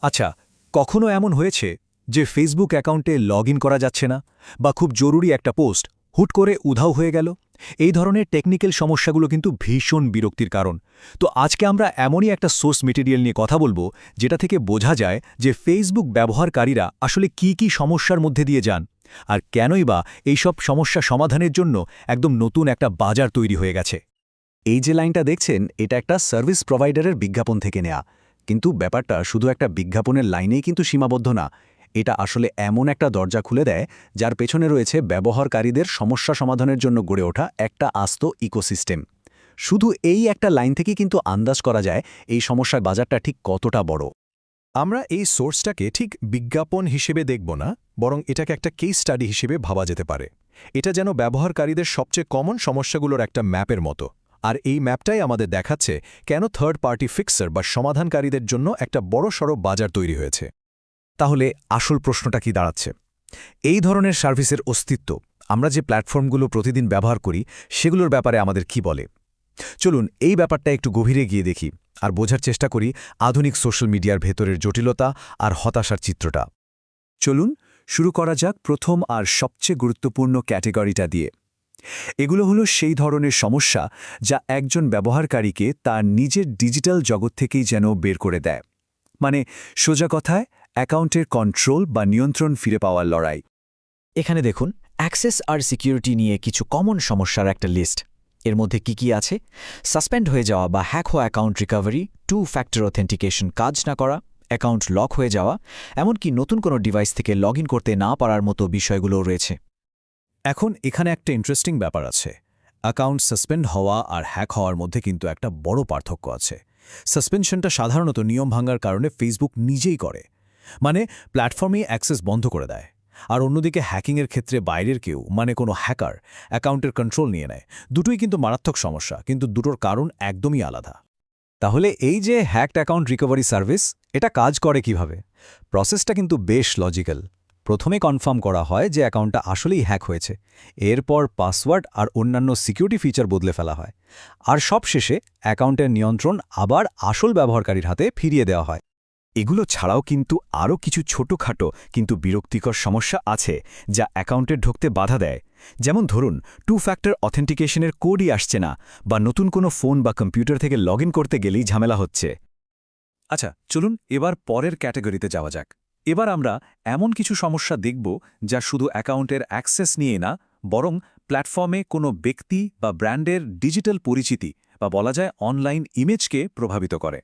আচ্ছা, কখনো এমন হয়েছে যে ফেসবুক অ্যাকাউন্টে লগইন করা যাচ্ছে না বা খুব জরুরি একটা পোস্ট হুট করে উধাও হয়ে গেল? এই ধরনের টেকনিক্যাল সমস্যাগুলো কিন্তু ভীষণ বিরক্তির কারণ। তো আজকে আমরা এমনই একটা সোর্স মেটেরিয়াল নিয়ে কথা বলবো যেটা থেকে বোঝা যায় যে ফেসবুক ব্যবহারকারীরা আসলে কি সমস্যার মধ্যে দিয়ে যান আর কেনই বা এইসব সমস্যা সমাধানের জন্য একদম নতুন একটা বাজার তৈরি হয়ে গেছে। এই যে লাইনটা দেখছেন এটা একটা সার্ভিস প্রোভাইডারের বিজ্ঞাপন থেকে নেয়া। কিন্তু ব্যাপারটা শুধু একটা বিজ্ঞাপনের লাইনেই কিন্তু সীমাবদ্ধ না। এটা আসলে এমন একটা দরজা খুলে দেয় যার পেছনে রয়েছে ব্যবহারকারীদের সমস্যা সমাধানের জন্য গড়ে ওঠা একটা আস্ত ইকোসিস্টেম। শুধু এই একটা লাইন থেকে কিন্তু আন্দাজ করা যায় এই সমস্যার বাজারটা ঠিক কতটা বড়। আমরা এই সোর্সটাকে ঠিক বিজ্ঞাপন হিসেবে দেখব না, বরং এটাকে একটা কেস স্টাডি হিসেবে ভাবা যেতে পারে। এটা যেন ব্যবহারকারীদের সবচেয়ে কমন সমস্যাগুলোর একটা ম্যাপের মতো। আর এই ম্যাপটাই আমাদের দেখাচ্ছে কেন থার্ড পার্টি ফিক্সার বা সমাধানকারীদের জন্য একটা বড়সড় বাজার তৈরি হয়েছে। তাহলে আসল প্রশ্নটা কি দাঁড়াচ্ছে? এই ধরনের সার্ভিসের অস্তিত্ব আমরা যে প্ল্যাটফর্মগুলো প্রতিদিন ব্যবহার করি সেগুলোর ব্যাপারে আমাদের কি বলে? চলুন এই ব্যাপারটা একটু গভীরে গিয়ে দেখি আর বোঝার চেষ্টা করি আধুনিক সোশ্যাল মিডিয়ার ভেতরের জটিলতা আর হতাশার চিত্রটা। চলুন শুরু করা যাক প্রথম আর সবচেয়ে গুরুত্বপূর্ণ ক্যাটেগরিটা দিয়ে। এগুলো হলো সেই ধরনের সমস্যা যা একজন ব্যবহারকারীকে তার নিজের ডিজিটাল জগৎ থেকেই যেন বের করে দেয়। মানে সোজা কথায় অ্যাকাউন্টের কন্ট্রোল বা নিয়ন্ত্রণ ফিরে পাওয়ার লড়াই। এখানে দেখুন অ্যাক্সেস আর সিকিউরিটি নিয়ে কিছু কমন সমস্যার একটা লিস্ট। এর মধ্যে কি আছে? সাসপেন্ড হয়ে যাওয়া বা হ্যাক হওয়া account recovery, two factor authentication কাজ না করা, অ্যাকাউন্ট লক হয়ে যাওয়া, এমনকি নতুন কোনো ডিভাইস থেকে লগ করতে না পারার মতো বিষয়গুলোও রয়েছে। এখন এখানে একটা ইন্টারেস্টিং ব্যাপার আছে। অ্যাকাউন্ট সাসপেন্ড হওয়া আর হ্যাক হওয়ার মধ্যে কিন্তু একটা বড় পার্থক্য আছে। সাসপেনশনটা সাধারণত নিয়ম ভাঙার কারণে ফেসবুক নিজেই করে, মানে প্ল্যাটফর্মেই অ্যাক্সেস বন্ধ করে দেয়। আর অন্যদিকে হ্যাকিংয়ের ক্ষেত্রে বাইরের কেউ, মানে কোনো হ্যাকার, অ্যাকাউন্টের কন্ট্রোল নিয়ে নেয়। দুটোই কিন্তু মারাত্মক সমস্যা, কিন্তু দুটোর কারণ একদমই আলাদা। তাহলে এই যে হ্যাকড অ্যাকাউন্ট রিকভারি সার্ভিস, এটা কাজ করে কিভাবে? প্রসেসটা কিন্তু বেশ লজিক্যাল। প্রথমে কনফার্ম করা হয় যে অ্যাকাউন্টটা আসলেই হ্যাক হয়েছে। এরপর পাসওয়ার্ড আর অন্যান্য সিকিউরিটি ফিচার বদলে ফেলা হয়। আর সবশেষে অ্যাকাউন্টের নিয়ন্ত্রণ আবার আসল ব্যবহারকারীর হাতে ফিরিয়ে দেওয়া হয়। এগুলো ছাড়াও কিন্তু আরও কিছু ছোটখাটো কিন্তু বিরক্তিকর সমস্যা আছে যা অ্যাকাউন্টে ঢুকতে বাধা দেয়। যেমন ধরুন, টু ফ্যাক্টর অথেন্টিকেশনের কোডই আসছে না, বা নতুন কোনো ফোন বা কম্পিউটার থেকে লগ করতে গেলেই ঝামেলা হচ্ছে। আচ্ছা, চলুন এবার পরের ক্যাটাগরিতে যাওয়া যাক। এবার আমরা এমন কিছু সমস্যা দেখব যা শুধু অ্যাকাউন্টের অ্যাক্সেস নিয়ে না, বরং প্ল্যাটফর্মে কোনো ব্যক্তি বা ব্র্যান্ডের ডিজিটাল পরিচিতি বা বলা যায় অনলাইন ইমেজকে প্রভাবিত করে।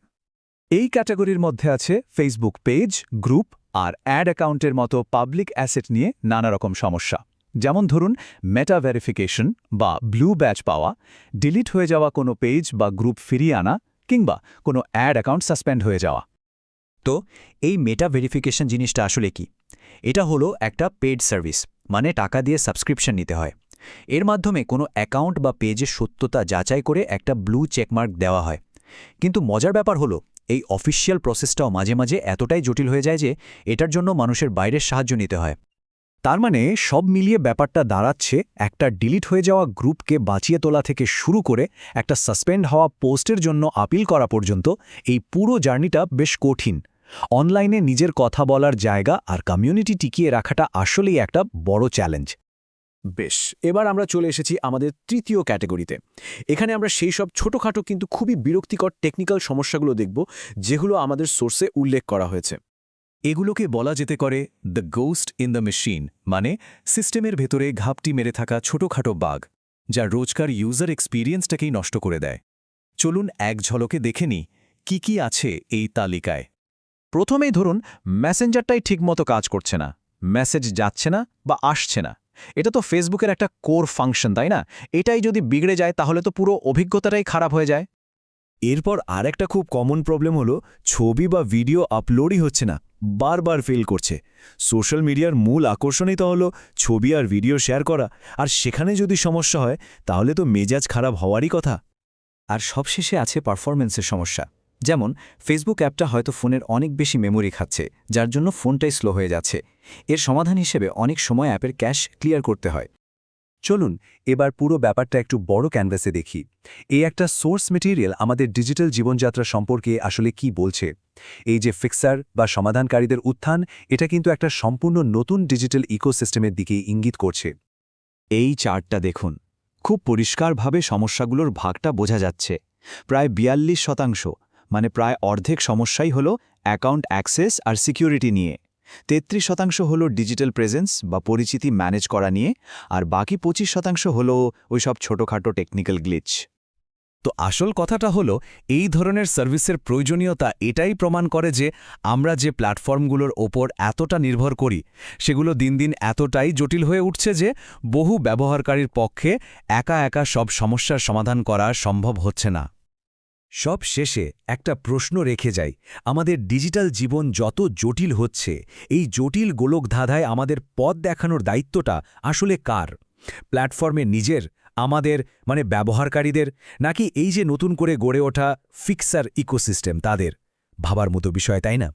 এই ক্যাটাগরির মধ্যে আছে ফেসবুক পেজ, গ্রুপ আর অ্যাড অ্যাকাউন্টের মতো পাবলিক অ্যাসেট নিয়ে নানা রকম সমস্যা। যেমন ধরুন, মেটা ভেরিফিকেশন বা ব্লু ব্যাচ পাওয়া, ডিলিট হয়ে যাওয়া কোনো পেজ বা গ্রুপ ফিরিয়ে আনা, কিংবা কোনো অ্যাড অ্যাকাউন্ট সাসপেন্ড হয়ে যাওয়া। তো এই মেটা ভেরিফিকেশন জিনিসটা আসলে কি? এটা হলো একটা পেইড সার্ভিস, মানে টাকা দিয়ে সাবস্ক্রিপশন নিতে হয়। এর মাধ্যমে কোনো অ্যাকাউন্ট বা পেজের সত্যতা যাচাই করে একটা ব্লু চেকমার্ক দেওয়া হয়। কিন্তু মজার ব্যাপার হলো এই অফিসিয়াল প্রসেসটাও মাঝে মাঝে এতটাই জটিল হয়ে যায় যে এটার জন্য মানুষের বাইরের সাহায্য নিতে হয়। তার মানে সব মিলিয়ে ব্যাপারটা দাঁড়াচ্ছে একটা ডিলিট হয়ে যাওয়া গ্রুপকে বাঁচিয়ে তোলা থেকে শুরু করে একটা সাসপেন্ড হওয়া পোস্টের জন্য আপিল করা পর্যন্ত এই পুরো জার্নিটা বেশ কঠিন। অনলাইনে নিজের কথা বলার জায়গা আর কমিউনিটি টিকিয়ে রাখাটা আসলেই একটা বড় চ্যালেঞ্জ। বেশ, এবার আমরা চলে এসেছি আমাদের তৃতীয় ক্যাটাগরিতে। এখানে আমরা সেই সব ছোটখাটো কিন্তু খুবই বিরক্তিকর টেকনিক্যাল সমস্যাগুলো দেখব যেগুলো আমাদের সোর্সে উল্লেখ করা হয়েছে। এগুলোকে বলা যেতে করে the ghost in the machine, মানে সিস্টেমের ভেতরে ঘাপটি মেরে থাকা ছোটখাটো বাগ, যা রোজকার ইউজার এক্সপিরিয়েন্সটাকেই নষ্ট করে দেয়। চলুন এক ঝলকে দেখে নিই কি আছে এই তালিকায়। প্রথমেই ধরুন, মেসেঞ্জারটাই ঠিকমতো কাজ করছে না, মেসেজ যাচ্ছে না বা আসছে না। এটা তো ফেসবুকের একটা কোর ফাংশন, তাই না? এটাই যদি বিগড়ে যায় তাহলে তো পুরো অভিজ্ঞতাটাই খারাপ হয়ে যায়। এরপর আরেকটা খুব কমন প্রবলেম হলো ছবি বা ভিডিও আপলোডই হচ্ছে না, বারবার ফেল করছে। সোশ্যাল মিডিয়ার মূল আকর্ষণই তো হলো ছবি আর ভিডিও শেয়ার করা, আর সেখানে যদি সমস্যা হয় তাহলে তো মেজাজ খারাপ হওয়ারই কথা। আর সবশেষে আছে পারফরম্যান্সের সমস্যা। যেমন ফেসবুক অ্যাপটা হয়তো ফোনের অনেক বেশি মেমোরি খাচ্ছে, যার জন্য ফোনটাই স্লো হয়ে যাচ্ছে। এর সমাধান হিসেবে অনেক সময় অ্যাপের ক্যাশ ক্লিয়ার করতে হয়। চলুন এবার পুরো ব্যাপারটা একটু বড় ক্যানভাসে দেখি। এই একটা সোর্স মেটেরিয়াল আমাদের ডিজিটাল জীবনযাত্রা সম্পর্কে আসলে কি বলছে। এই যে ফিক্সার বা সমাধানকারীদের উত্থান, এটা কিন্তু একটা সম্পূর্ণ নতুন ডিজিটাল ইকোসিস্টেমের দিকেই ইঙ্গিত করছে। এই চার্টটা দেখুন, খুব পরিষ্কারভাবে সমস্যাগুলোর ভাগটা বোঝা যাচ্ছে। প্রায় 42%, মানে প্রায় অর্ধেক সমস্যাই হল অ্যাকাউন্ট অ্যাক্সেস আর সিকিউরিটি নিয়ে। 33% হল ডিজিটাল প্রেজেন্স বা পরিচিতি ম্যানেজ করা নিয়ে, আর বাকি 25% হল ওইসব ছোটোখাটো টেকনিক্যাল গ্লিচ। তো আসল কথাটা হলো, এই ধরনের সার্ভিসের প্রয়োজনীয়তা এটাই প্রমাণ করে যে আমরা যে প্ল্যাটফর্মগুলোর ওপর এতটা নির্ভর করি, সেগুলো দিন দিন এতটাই জটিল হয়ে উঠছে যে বহু ব্যবহারকারীর পক্ষে একা একা সব সমস্যার সমাধান করা সম্ভব হচ্ছে না। সব শেষে একটা প্রশ্ন রেখে যাই, আমাদের ডিজিটাল জীবন যত জটিল হচ্ছে, এই জটিল গোলকধাঁধায় আমাদের পথ দেখানোর দায়িত্বটা আসলে কার? প্ল্যাটফর্মে নিজের, আমাদের মানে ব্যবহারকারীদের, নাকি এই যে নতুন করে গড়ে ওঠা ফিক্সার ইকোসিস্টেম তাদের? ভাবার মতো বিষয়, তাই না?